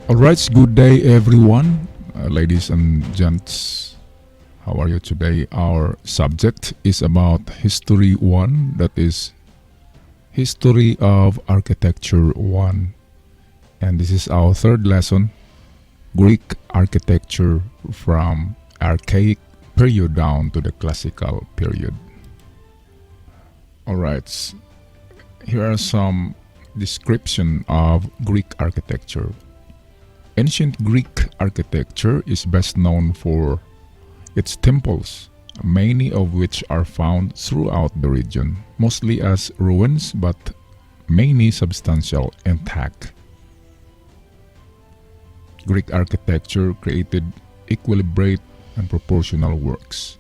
Alright, good day everyone, ladies and gents. How are you today? Our subject is about History 1, that is History of Architecture 1. And this is our third lesson, Greek architecture from archaic period down to the classical period. Alright, here are some description of Greek architecture. Ancient Greek architecture is best known for its temples, many of which are found throughout the region, mostly as ruins but many substantial intact. Greek architecture created equilibrate and proportional works.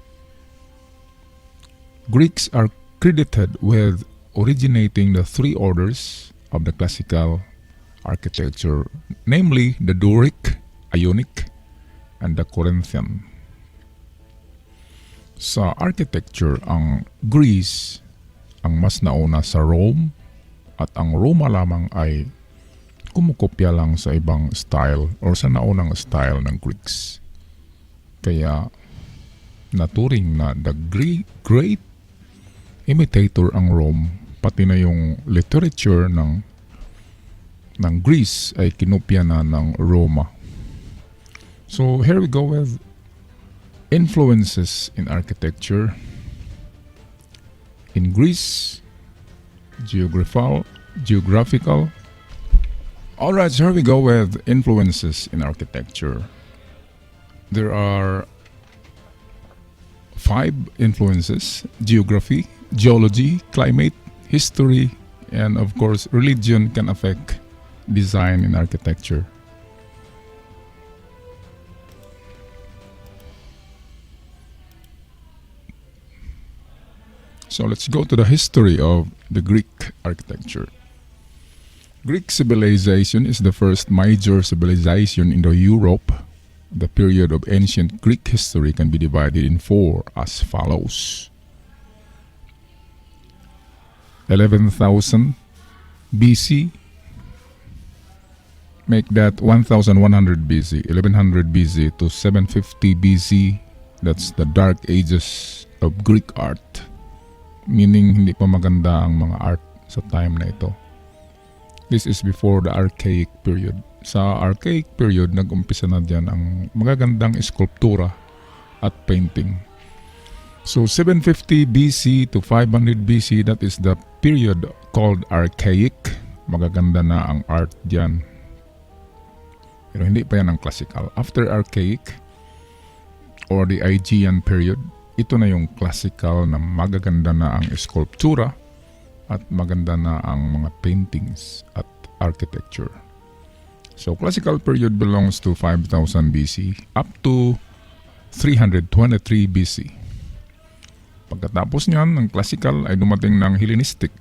Greeks are credited with originating the three orders of the classical architecture, namely the Doric, Ionic, and the Corinthian. Sa architecture, ang Greece ang mas nauna sa Rome at ang Roma lamang ay kumukopya lang sa ibang style or sa naunang style ng Greeks. Kaya naturing na the great imitator ang Rome, pati na yung literature ng Greece ay kinopya na ng Roma. So here we go with influences in architecture. In Greece, geographical. Alright, so here we go with influences in architecture. There are 5 influences: geography, geology, climate, history, and of course religion can affect design in architecture. So let's go to the history of the Greek architecture. Greek civilization is the first major civilization in the Europe. The period of ancient Greek history can be divided in 4 as follows. 11,000 BC. Make that 1100 BC, 1100 BC to 750 BC. That's the dark ages of Greek art. Meaning hindi pa maganda ang mga art sa time na ito. This is before the archaic period. Sa archaic period, nag-umpisa na dyan ang magagandang skulptura at painting. So 750 BC to 500 BC, that is the period called archaic. Magaganda na ang art dyan. Pero hindi pa yan ang classical. After archaic or the Aegean period, ito na yung classical na magaganda na ang sculptura at maganda na ang mga paintings at architecture. So classical period belongs to 5000 BC up to 323 BC. Pagkatapos niyan, ang classical ay dumating ng Hellenistic.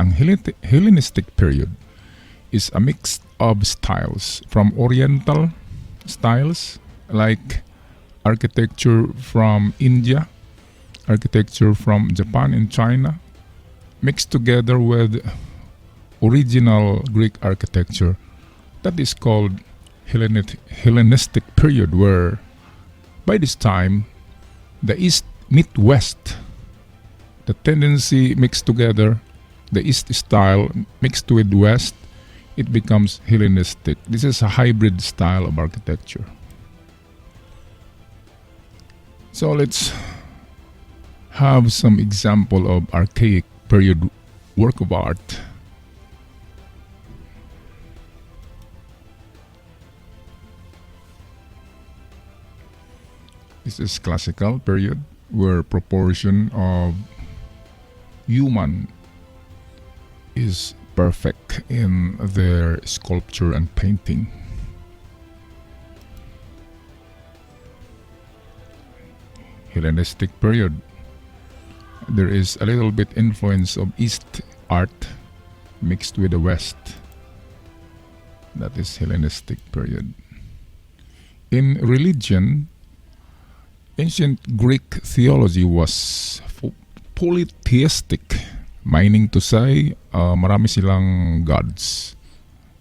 Ang Hellenistic period is a mix of styles from Oriental styles like architecture from India, architecture from Japan and China, mixed together with original Greek architecture. That is called Hellenistic period, where by this time the East meet West. The tendency mixed together, the East style mixed with West, it becomes Hellenistic. This is a hybrid style of architecture. So let's have some example of archaic period work of art. This is classical period, where proportion of human is perfect in their sculpture and painting. Hellenistic period, there is a little bit influence of East art mixed with the West. That is Hellenistic period. In religion, ancient Greek theology was polytheistic, meaning to say marami silang gods.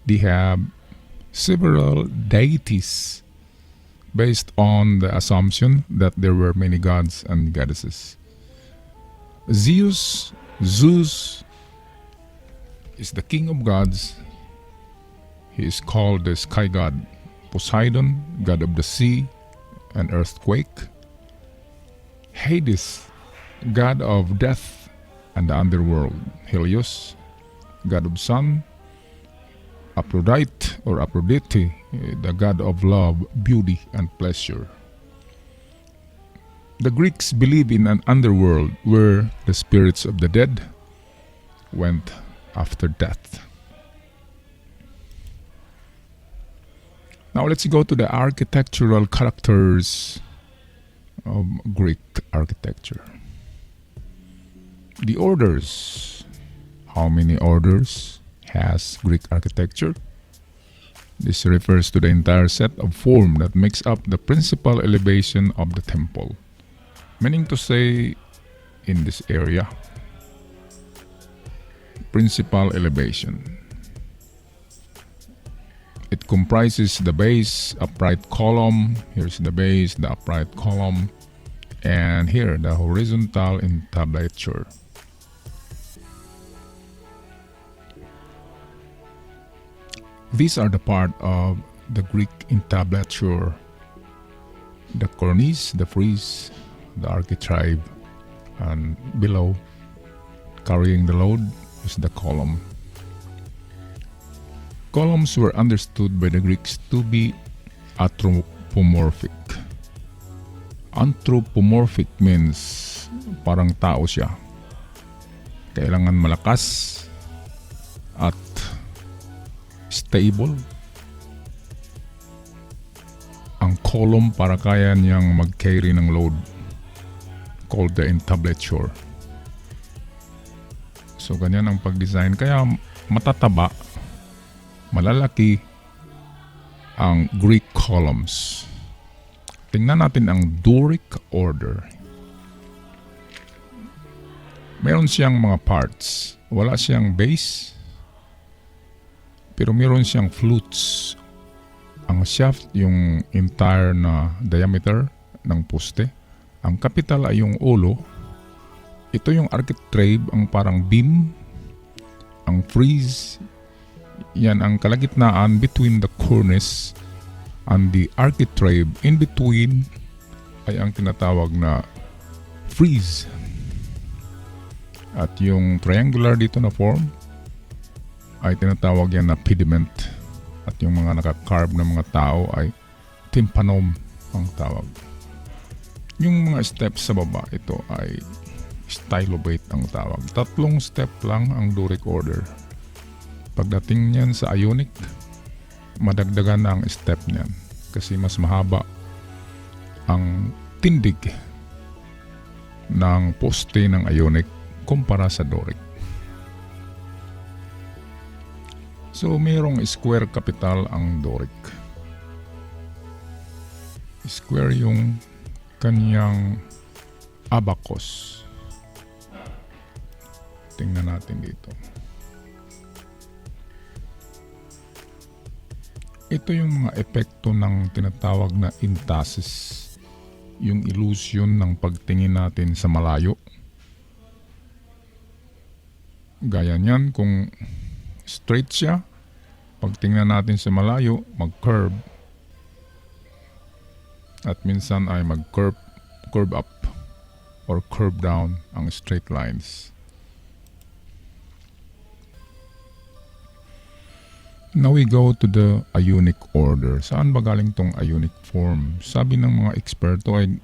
They have several deities based on the assumption that there were many gods and goddesses. Zeus is the king of gods. He is called the sky god. Poseidon, god of the sea and earthquake. Hades, god of death and the underworld. Helios, god of sun. Aphrodite, the god of love, beauty, and pleasure. The Greeks believed in an underworld where the spirits of the dead went after death. Now let's go to the architectural characters of Greek architecture. The orders. How many orders has Greek architecture? This refers to the entire set of form that makes up the principal elevation of the temple. Meaning to say, in this area, principal elevation. It comprises the base, upright column. Here's the base, the upright column, and here the horizontal entablature. These are the part of the Greek entablature: the cornice, the frieze, the architrave, and below, carrying the load, is the column. Columns were understood by the Greeks to be anthropomorphic. Anthropomorphic means parang tao siya. Kailangan malakas at stable ang column para kaya niyang mag-carry ng load, called the entablature. So ganyan ang pag-design, kaya matataba, malalaki ang Greek columns. Tingnan natin ang Doric order. Meron siyang mga parts. Wala siyang base, pero meron siyang flutes. Ang shaft, yung entire na diameter ng poste. Ang capital ay yung ulo. Ito yung architrave, ang parang beam. Ang frieze, yan ang kalagitnaan between the cornice and the architrave. In between ay ang tinatawag na frieze. At yung triangular dito na form ay tinatawag yan na pediment. At yung mga naka-carve na mga tao ay tympanum ang tawag. Yung mga steps sa baba, ito ay stylobate ang tawag. 3 step lang ang Doric order. Pagdating niyan sa Ionic, madagdagan na ang step niyan kasi mas mahaba ang tindig ng poste ng Ionic kumpara sa Doric. So mayroong square capital ang Doric. Square yung kanyang abacus. Tingnan natin dito. Ito yung mga epekto ng tinatawag na entasis. Yung illusion ng pagtingin natin sa malayo. Gaya niyan, kung straight siya, pag tingnan natin sa malayo, mag-curve. At minsan ay mag-curve up or curve down ang straight lines. Now we go to the Ionic order. Saan ba galing tong Ionic form? Sabi ng mga eksperto ay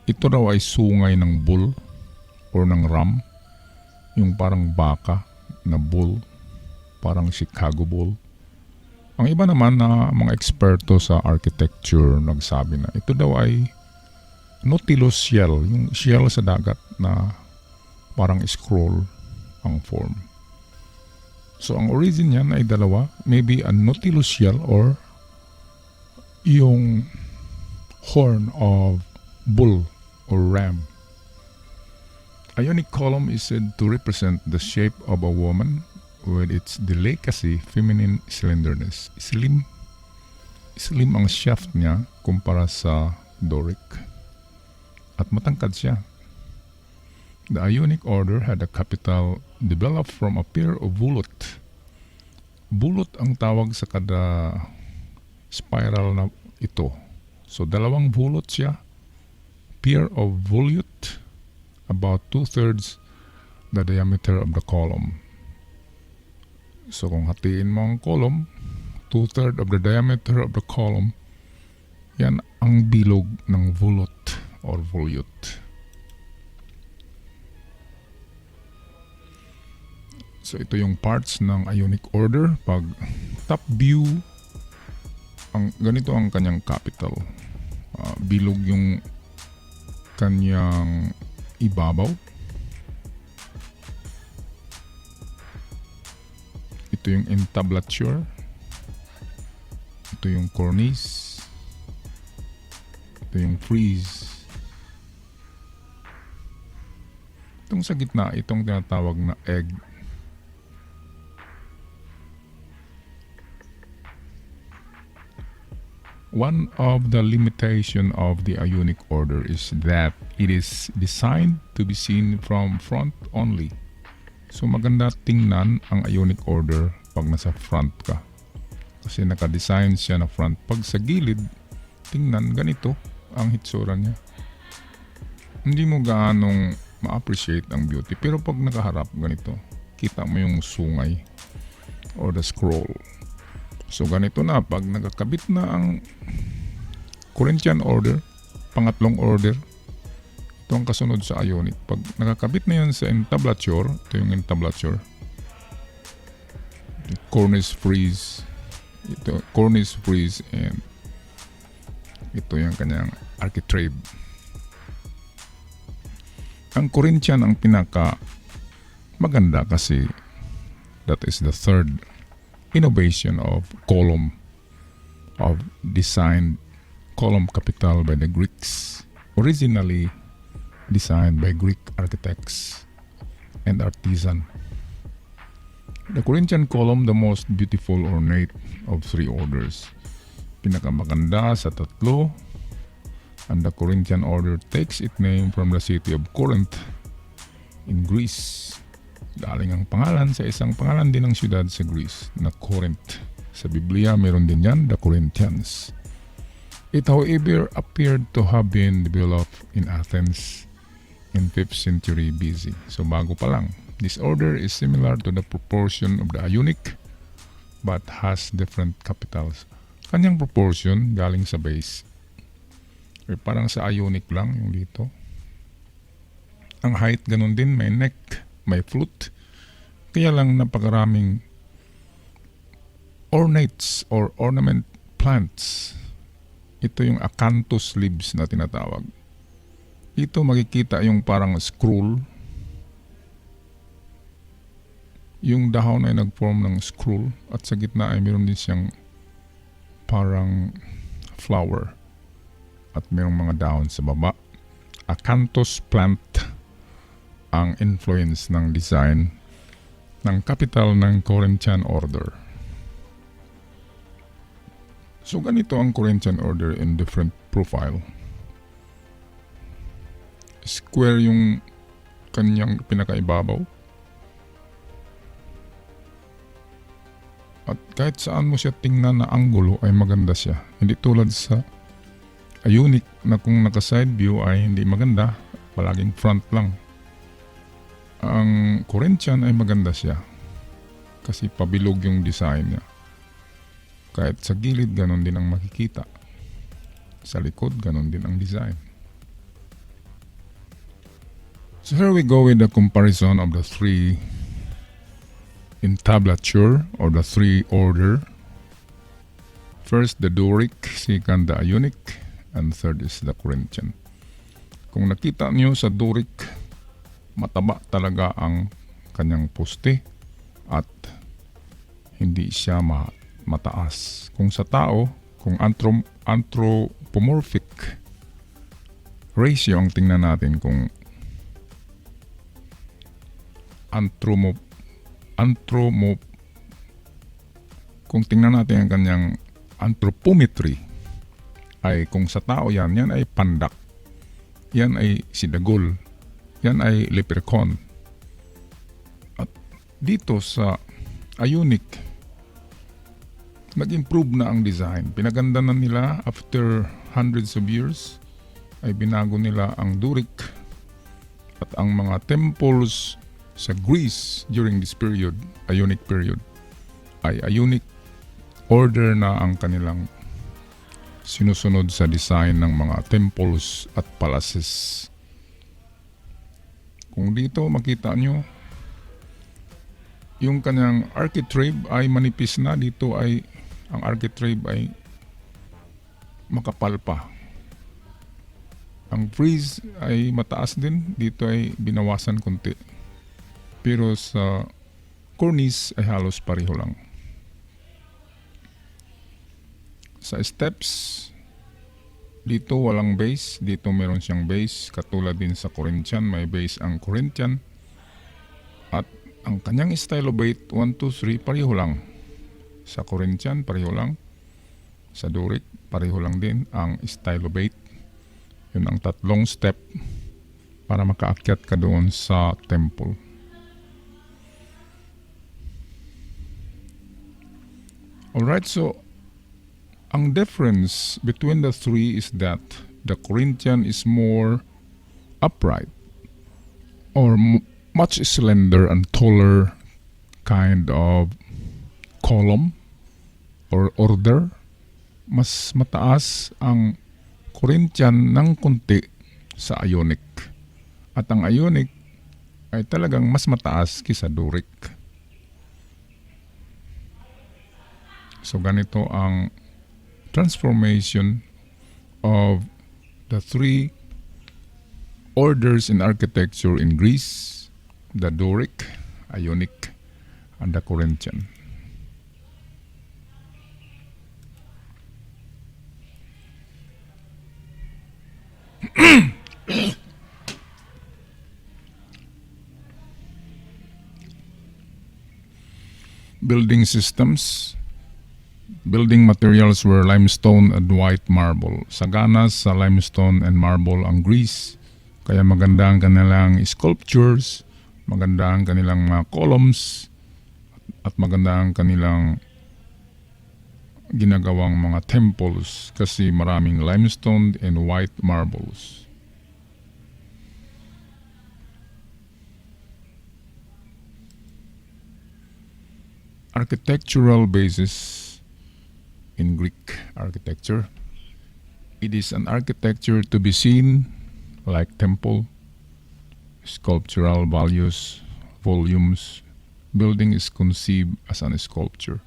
ito raw ay sungay ng bull or ng ram. Yung parang baka na bull. Parang Chicago Bull. Ang iba naman na mga eksperto sa architecture nagsabi na ito daw ay Nautilus shell, yung shell sa dagat na parang scroll ang form. So ang origin niyan ay dalawa, maybe a Nautilus shell or yung horn of bull or ram. Ionic column is said to represent the shape of a woman with its delicacy, feminine slenderness. Slim, slim ang shaft niya kumpara sa Doric. At matangkad siya. The Ionic order had a capital developed from a pair of volute. Bulot ang tawag sa kada spiral na ito. So dalawang volute siya. Pair of volute, about 2/3 the diameter of the column. So kung hatiin mo ang column, 2/3 of the diameter of the column, yan ang bilog ng volute or volute. So ito yung parts ng Ionic order. Pag top view, ganito ang kanyang capital. Bilog yung kanyang ibabaw. Ito yung entablature. Ito yung cornice. Ito yung frieze. Itong sa gitna, itong tinatawag na egg. One of the limitation of the Ionic order is that it is designed to be seen from front only. So maganda tingnan ang Ionic order pag nasa front ka. Kasi naka-design siya na front. Pag sa gilid, tingnan ganito ang hitsura niya. Hindi mo gaanong ma-appreciate ang beauty. Pero pag nakaharap ganito, kita mo yung sungay or the scroll. So ganito na, pag nakakabit na ang Corinthian order, pangatlong order, ito ang kasunod sa Ionic. Pag nakakabit na yan sa entablature, ito yung entablature, cornice, frieze, ito cornice, frieze, and ito yung kanyang architrave. Ang Corinthian ang pinaka maganda kasi that is the third innovation of column, of designed column capital by the Greeks, originally designed by Greek architects and artisan. The Corinthian column, the most beautiful ornate of three orders. Pinakamaganda sa tatlo, and the Corinthian order takes its name from the city of Corinth in Greece. Galing ang pangalan sa isang pangalan din ng siyudad sa Greece na Corinth. Sa Biblia, meron din yan, the Corinthians. It however appeared to have been developed in Athens in 5th century BC. So bago pa lang. This order is similar to the proportion of the Ionic but has different capitals. Kanyang proportion galing sa base. Parang sa Ionic lang yung dito. Ang height ganun din, may neck, may flute. Kaya lang napakaraming ornates or ornament plants. Ito yung acanthus leaves na tinatawag. Dito makikita yung parang scroll. Yung dahon ay nag-form ng scroll at sa gitna ay meron din siyang parang flower at mayroong mga dahon sa baba. Acanthus plant ang influence ng design ng capital ng Corinthian order. So ganito ang Corinthian order in different profile. Square yung kanyang pinakaibabaw. At kahit saan mo siya tingnan na anggulo ay maganda siya. Hindi tulad sa Ionic na kung naka-side view ay hindi maganda, palaging front lang. Ang Corinthian ay maganda siya kasi pabilog yung design niya. Kahit sa gilid, ganon din ang makikita. Sa likod, ganon din ang design. So here we go with the comparison of the three entablature or the three order. First, the Doric, second, the Ionic, and third is the Corinthian. Kung nakita niyo sa Doric, mataba talaga ang kanyang poste at hindi siya mataas. Kung sa tao, kung anthropomorphic ratio ang tingnan natin, kung kung tingnan natin ang kanyang Anthropometry ay kung sa tao yan ay pandak, yan ay sidagol, yan ay leprechaun. At dito sa Ionic, nag-improve na ang design. Pinaganda na nila after hundreds of years, ay binago nila ang Doric at ang mga temples sa Greece during this period, Ionic period, ay Ionic order na ang kanilang sinusunod sa design ng mga temples at palaces. Kung dito makita nyo, yung kanyang architrave ay manipis na. Dito ay ang architrave ay makapal pa. Ang frieze ay mataas din. Dito ay binawasan konti. Pero sa cornice ay halos pareho lang. Sa steps, dito walang base, dito meron siyang base, katulad din sa Corinthian, may base ang Corinthian. At ang kanyang stylobate, 1, 2, 3, pareho lang. Sa Corinthian, pareho lang. Sa Doric, pareho lang din ang stylobate. Yun ang tatlong step para makaakyat ka doon sa temple. Alright, so ang difference between the three is that the Corinthian is more upright or much slender and taller kind of column or order. Mas mataas ang Corinthian ng konti sa Ionic. At ang Ionic ay talagang mas mataas kaysa Doric. So ganito ang transformation of the three orders in architecture in Greece, the Doric, Ionic, and the Corinthian. Building systems. Building materials were limestone and white marble. Sagana sa limestone and marble ang Greece. Kaya maganda ang kanilang sculptures, maganda ang kanilang mga columns, at maganda ang kanilang ginagawang mga temples kasi maraming limestone and white marbles. Architectural basis in Greek architecture. It is an architecture to be seen like temple, sculptural values, volumes. Building is conceived as an sculpture.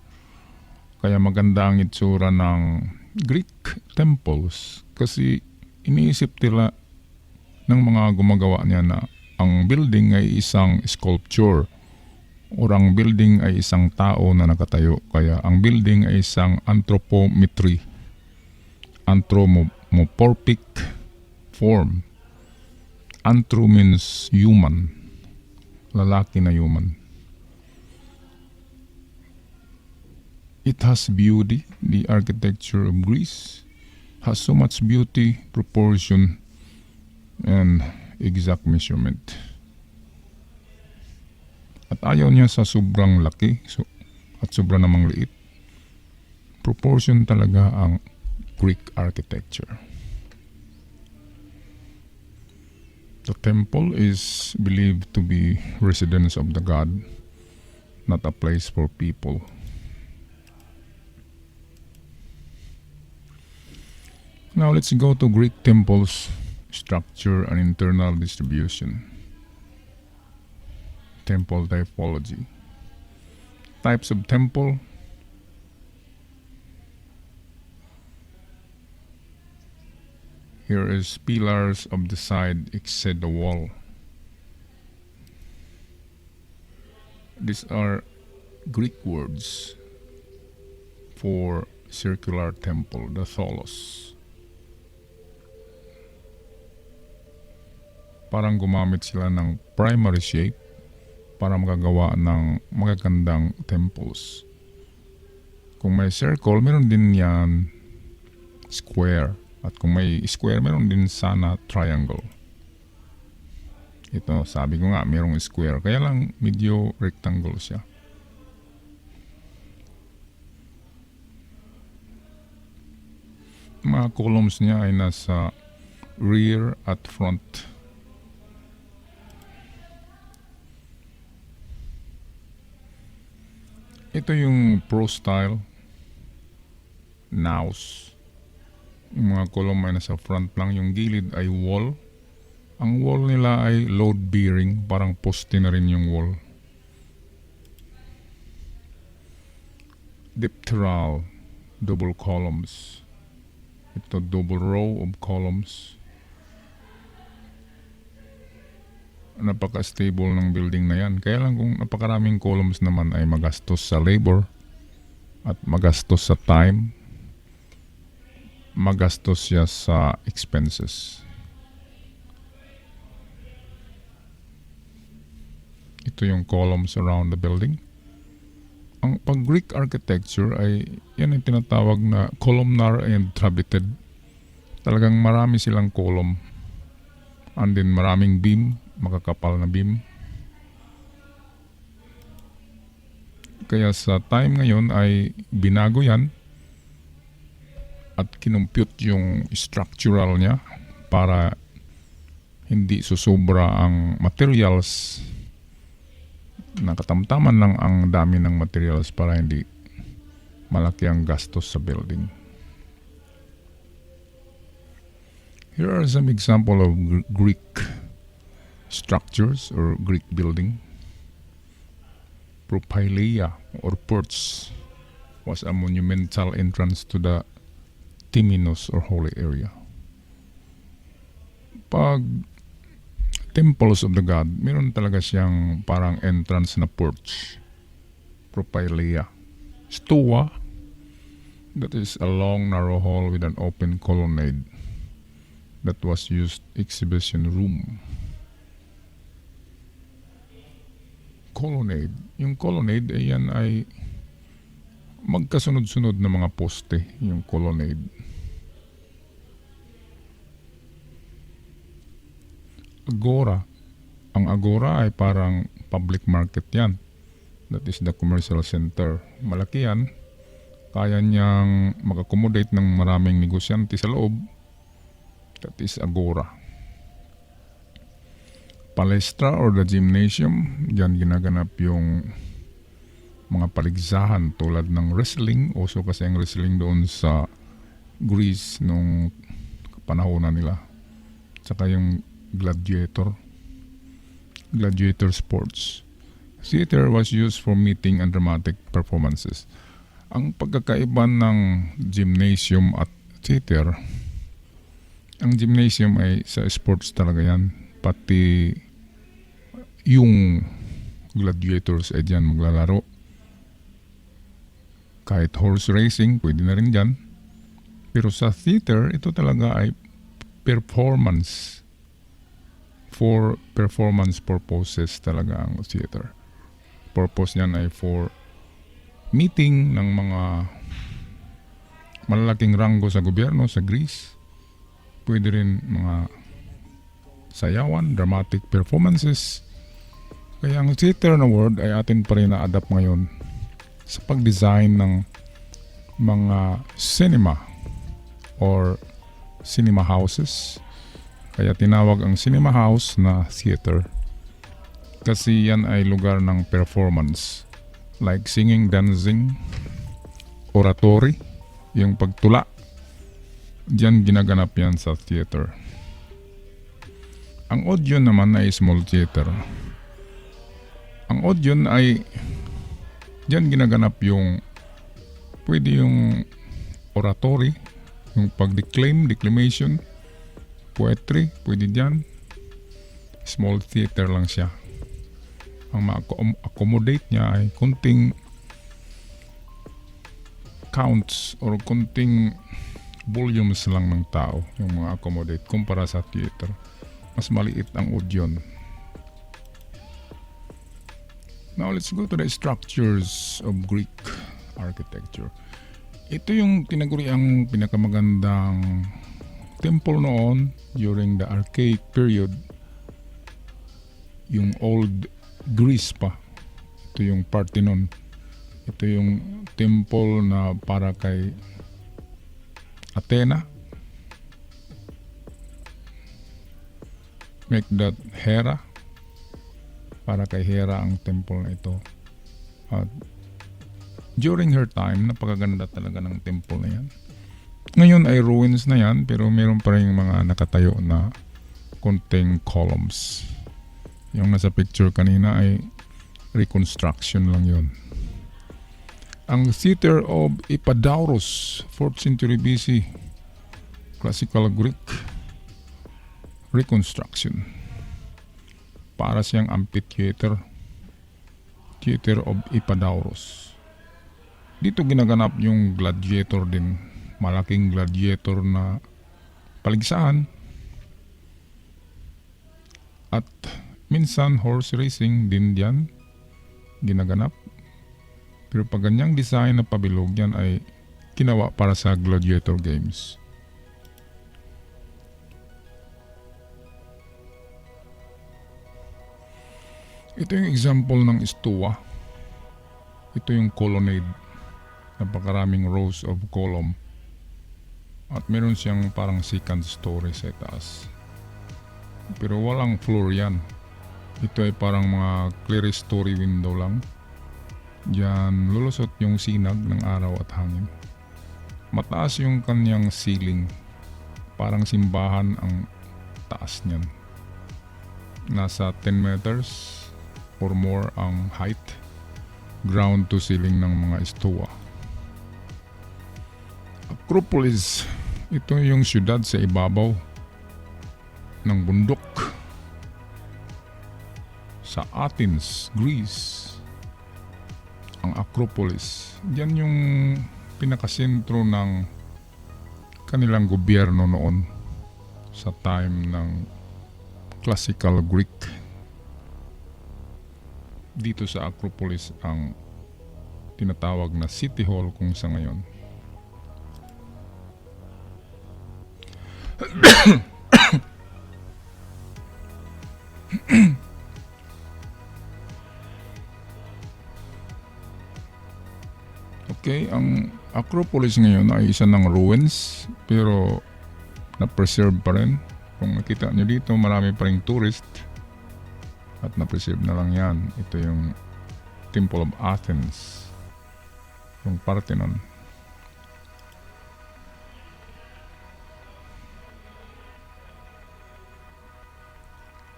Kaya maganda ang itsura ng Greek temples kasi iniisip nila ng mga gumagawa niya na ang building ay isang sculpture. Ang building ay isang tao na nakatayo. Kaya ang building ay isang anthropometry. Anthropomorphic form. Anthro means human. Lalaki na human. It has beauty. The architecture of Greece has so much beauty, proportion, and exact measurement. At ayaw niya sa sobrang laki at sobrang namang liit. Proportion talaga ang Greek architecture. The temple is believed to be residence of the god, not a place for people. Now let's go to Greek temples, structure and internal distribution. Temple typology. Types of temple. Here is pillars of the side exceed the wall. These are Greek words for circular temple, the tholos. Parang gumamit sila ng primary shape para magagawa ng magagandang temples. Kung may circle, meron din yan square. At kung may square, meron din sana triangle. Ito, sabi ko nga, merong square. Kaya lang medyo rectangle siya. Mga columns niya ay nasa rear at front. Ito yung pro style naus. Yung mga column ay nasa front lang. Yung gilid ay wall. Ang wall nila ay load bearing. Parang poste na rin yung wall. Dipteral, double columns. Ito double row of columns. Napaka-stable ng building na yan. Kaya lang kung napakaraming columns naman ay magastos sa labor at magastos sa time, magastos siya sa expenses. Ito yung columns around the building. Ang pag-Greek architecture ay yan ang tinatawag na columnar and trabeted. Talagang marami silang column. And then maraming beam, makakapal na beam. Kaya sa time ngayon ay binago yan at kinumpute yung structural niya para hindi susobra ang materials. Nakatamtaman lang ang dami ng materials para hindi malaki ang gastos sa building. Here are some example of Greek structures or Greek building. Propylaea or porch was a monumental entrance to the Temenos or holy area. Pag temples of the god, meron talaga siyang parang entrance na porch. Propylaea. Stoa, that is a long narrow hall with an open colonnade that was used exhibition room. Colonnade. Yung colonnade ay yan ay magkasunod-sunod na mga poste, yung colonnade. Agora. Ang agora ay parang public market yan. That is the commercial center. Malaki yan. Kaya niyang mag-accommodate ng maraming negosyante sa loob. That is agora. Palestra or the gymnasium. Diyan ginaganap yung mga paligsahan tulad ng wrestling. Uso kasi ang wrestling doon sa Greece nung panahonan nila. Tsaka yung gladiator sports. Theater was used for meeting and dramatic performances. Ang pagkakaiba ng gymnasium at theater, ang gymnasium ay sa sports talaga yan. Pati yung gladiators ay dyan maglalaro. Kahit horse racing, pwede na rin dyan. Pero sa theater, ito talaga ay performance. For performance purposes talaga ang theater. Purpose niyan ay for meeting ng mga malalaking ranggo sa gobyerno sa Greece. Pwede rin mga sayawan, dramatic performances. Kaya ang theater na word ay atin pa rin na-adapt ngayon sa pag-design ng mga cinema or cinema houses. Kaya tinawag ang cinema house na theater. Kasi yan ay lugar ng performance. Like singing, dancing, oratory, yung pagtula. Diyan ginaganap yan sa theater. Ang audio naman ay small theater. Ang audio ay diyan ginaganap yung pwede yung oratory, yung declamation, poetry, pwede dyan. Small theater lang siya. Ang ma-accommodate niya ay kunting counts or kunting volumes lang ng tao yung mga accommodate kumpara sa theater. Mas maliit ang audion. Now let's go to the structures of Greek architecture. Ito yung tinaguriang pinakamagandang temple noon during the archaic period. Yung old Greece pa. Ito yung Parthenon. Ito yung temple na para kay Athena. Make that Hera. Para kay Hera ang temple na ito. At during her time, napakaganda talaga ng temple na yan. Ngayon ay ruins na yan, pero meron pa rin mga nakatayo na konting columns. Yung nasa picture kanina ay reconstruction lang yun. Ang Theater of Epidaurus, 4th century BC, Classical Greek reconstruction. Para siyang amphitheater, Theater of Epidaurus. Dito ginaganap yung gladiator din, malaking gladiator na paligsahan. At minsan horse racing din diyan ginaganap. Pero pag ganyang design na pabilog yan ay ginawa para sa gladiator games. Ito yung example ng stoa. Ito yung colonnade. Napakaraming rows of column. At meron siyang parang second story sa taas. Pero walang floor yan. Ito ay parang mga clerestory window lang. Diyan lulusot yung sinag ng araw at hangin. Mataas yung kanyang ceiling. Parang simbahan ang taas niyan. Nasa 10 meters or more ang height, ground to ceiling ng mga stoa. Acropolis, ito yung syudad sa ibabaw ng bundok sa Athens, Greece. Ang Acropolis, diyan yung pinakasentro ng kanilang gobyerno noon sa time ng Classical Greek. Dito sa Acropolis ang tinatawag na City Hall kung sa ngayon. Okay, ang Acropolis ngayon ay isa ng ruins pero na-preserve pa rin. Kung nakita nyo dito, marami pa rin tourist. At na-preserve na lang yan. Ito yung Temple of Athens. Yung Parthenon.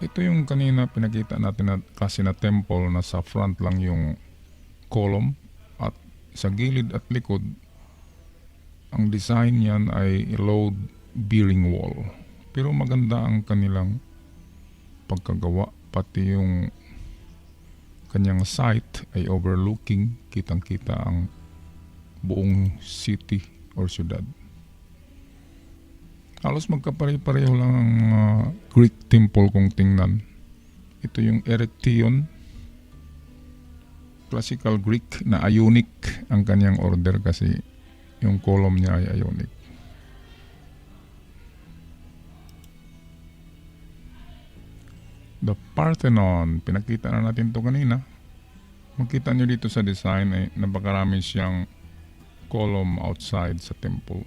Ito yung kanina pinakita natin na kasi na temple na sa front lang yung column. At sa gilid at likod, ang design yan ay load bearing wall. Pero maganda ang kanilang pagkagawa. Pati yung kanyang site ay overlooking, kitang-kita ang buong city or syudad. Halos magkapare-pareho lang ang Greek temple kung tingnan. Ito yung Erechtheion, Classical Greek na Ionic ang kanyang order kasi yung column niya ay Ionic. The Parthenon, pinakita na natin to kanina. Makita nyo dito sa design ay napakarami siyang column outside sa temple.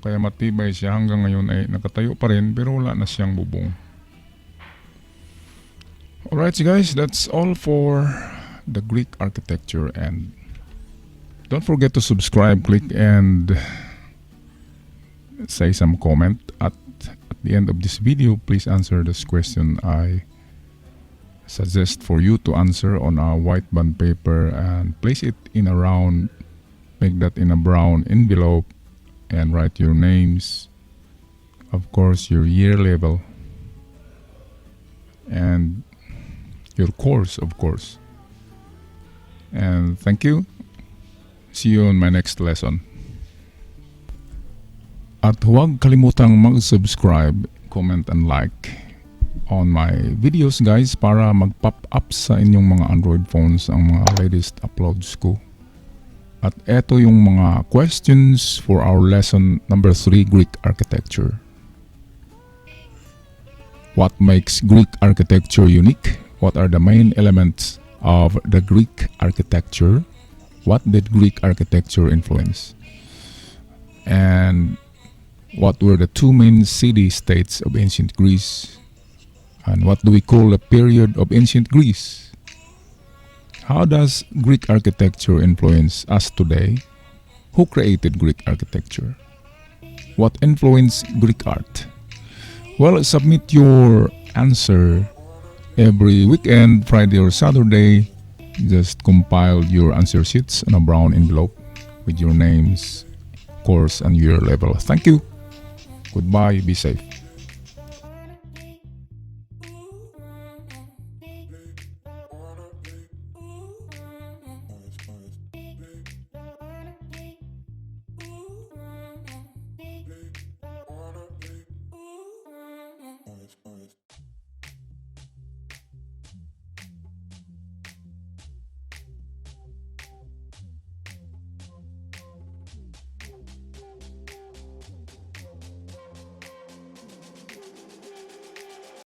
Kaya matibay siya, hanggang ngayon ay nakatayo pa rin pero wala na siyang bubong. Alright guys, that's all for the Greek architecture, and don't forget to subscribe, click and say some comment. At the end of this video, please answer this question I suggest for you to answer on a white bond paper and place it in a round, make that in a brown envelope, and write your names, of course your year level, and your course, of course. And thank you. See you on my next lesson. At huwag kalimutang mag-subscribe, comment and like. on my videos guys para mag-pop up sa inyong mga Android phones ang mga latest uploads ko. At eto yung mga questions for our lesson number 3, Greek architecture. What makes Greek architecture unique? What are the main elements of the Greek architecture? What did Greek architecture influence? And what were the two main city-states of ancient Greece? And what do we call the period of ancient Greece? How does Greek architecture influence us today? Who created Greek architecture? What influenced Greek art? Well, submit your answer every weekend, Friday or Saturday. Just compile your answer sheets on a brown envelope with your names, course, and year level. Thank you. Goodbye. Be safe.